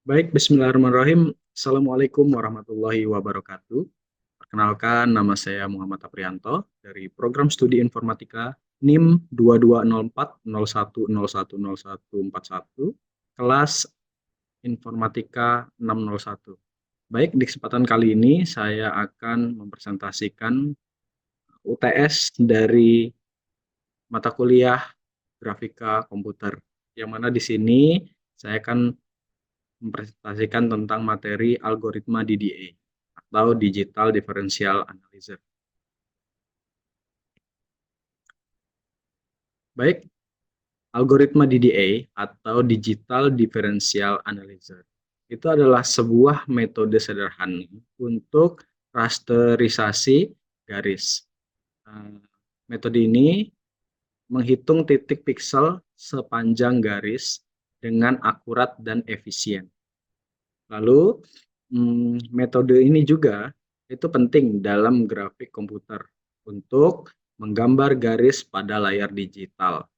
Baik, bismillahirrahmanirrahim. Assalamualaikum warahmatullahi wabarakatuh. Perkenalkan, nama saya Muhammad Aprianto dari Program Studi Informatika NIM 220401010141, kelas Informatika 601. Baik, di kesempatan kali ini saya akan mempresentasikan UTS dari mata kuliah Grafika Komputer, yang mana di sini saya akan mempresentasikan tentang materi algoritma DDA atau Digital Differential Analyzer. Baik, algoritma DDA atau Digital Differential Analyzer itu adalah sebuah metode sederhana untuk rasterisasi garis. Eh, Metode ini menghitung titik piksel sepanjang garis dengan akurat dan efisien. Lalu, metode ini juga itu penting dalam grafik komputer untuk menggambar garis pada layar digital.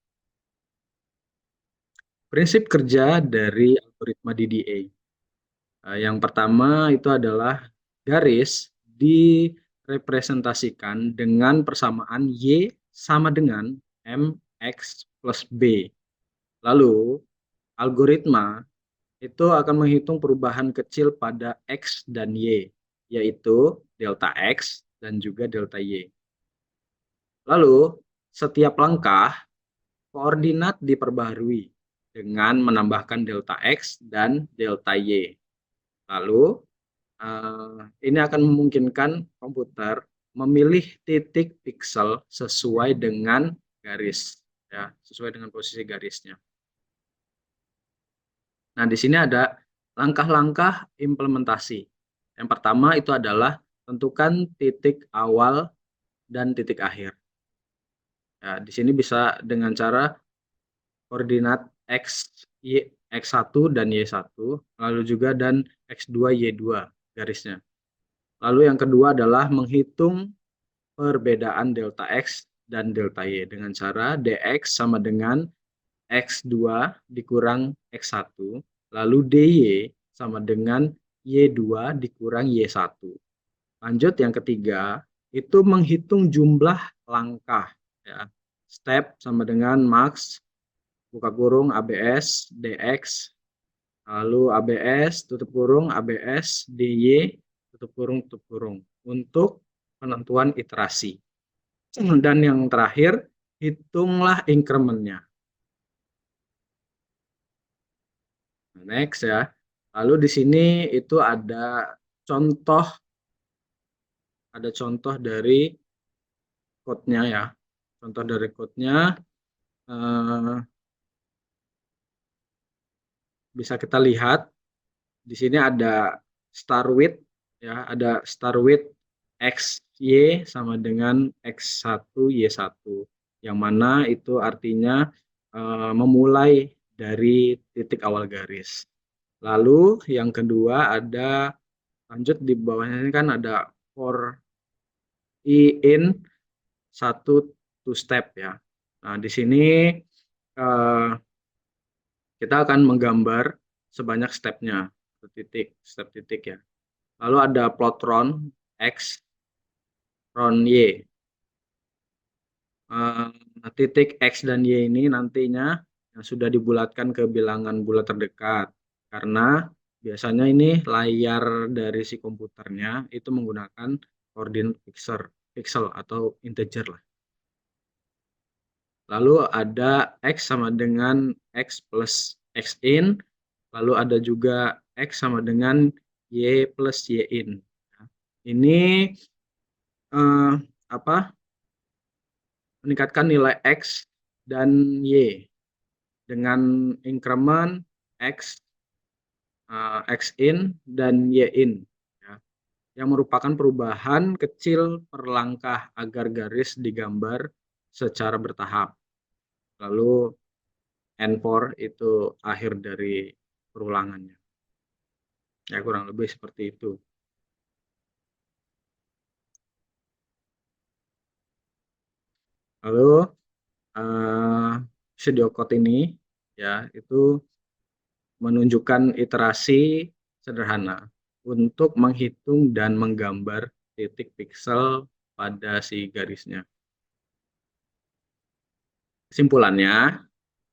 Prinsip kerja dari algoritma DDA. Yang pertama itu adalah garis direpresentasikan dengan persamaan Y sama dengan MX plus B. Lalu, algoritma itu akan menghitung perubahan kecil pada X dan Y, yaitu delta X dan juga delta Y. Lalu, setiap langkah koordinat diperbaharui dengan menambahkan delta X dan delta Y. Lalu, ini akan memungkinkan komputer memilih titik piksel sesuai dengan garis, ya, sesuai dengan posisi garisnya. Nah, di sini ada langkah-langkah implementasi. Yang pertama itu adalah tentukan titik awal dan titik akhir. Ya, di sini bisa dengan cara koordinat X, Y, X1 dan Y1, lalu juga dan X2, Y2 garisnya. Lalu yang kedua adalah menghitung perbedaan delta X dan delta Y dengan cara dx sama dengan X2 dikurang X1, lalu dy sama dengan Y2 dikurang Y1. Lanjut yang ketiga, itu menghitung jumlah langkah. Ya. Step sama dengan max, buka kurung, ABS, DX, lalu ABS, tutup kurung, ABS, DY, tutup kurung, untuk penentuan iterasi. Dan yang terakhir, hitunglah increment-nya. Next ya. Lalu di sini itu contoh ada contoh dari code-nya ya. Contoh dari code-nya eh, bisa kita lihat di sini ada start with, ya, ada start with x y sama dengan x1 y1, yang mana itu artinya memulai dari titik awal garis. Lalu yang kedua ada, lanjut di bawahnya ini kan ada for i in satu two step ya. Nah, di sini eh, kita akan menggambar sebanyak stepnya, step titik ya. Lalu ada plot ron X, ron Y. Titik X dan Y ini nantinya yang sudah dibulatkan ke bilangan bulat terdekat. Karena biasanya ini layar dari si komputernya itu menggunakan koordinat pixel atau integer lah. Lalu ada X sama dengan X plus X in. Lalu ada juga X sama dengan Y plus Y in. Ini eh, apa? Meningkatkan nilai X dan Y dengan increment X, X in dan Y in, ya, yang merupakan perubahan kecil per langkah agar garis digambar secara bertahap. Lalu N4 itu akhir dari perulangannya. Ya, kurang lebih seperti itu. Lalu video code ini ya itu menunjukkan iterasi sederhana untuk menghitung dan menggambar titik piksel pada si garisnya. Kesimpulannya,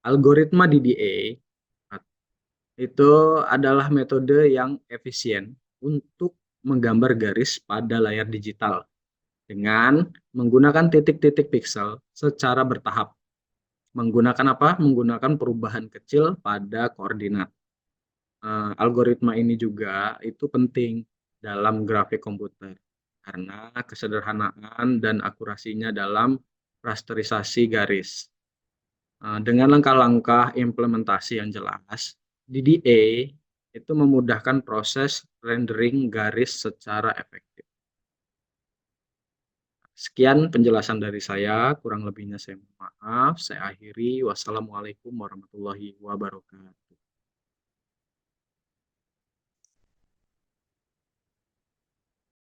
algoritma DDA itu adalah metode yang efisien untuk menggambar garis pada layar digital dengan menggunakan titik-titik piksel secara bertahap. Menggunakan apa? Menggunakan perubahan kecil pada koordinat. Algoritma ini juga itu penting dalam grafik komputer karena kesederhanaan dan akurasinya dalam rasterisasi garis. Dengan langkah-langkah implementasi yang jelas, DDA itu memudahkan proses rendering garis secara efektif. Sekian penjelasan dari saya, kurang lebihnya saya mohon maaf. Saya akhiri. Wassalamualaikum warahmatullahi wabarakatuh.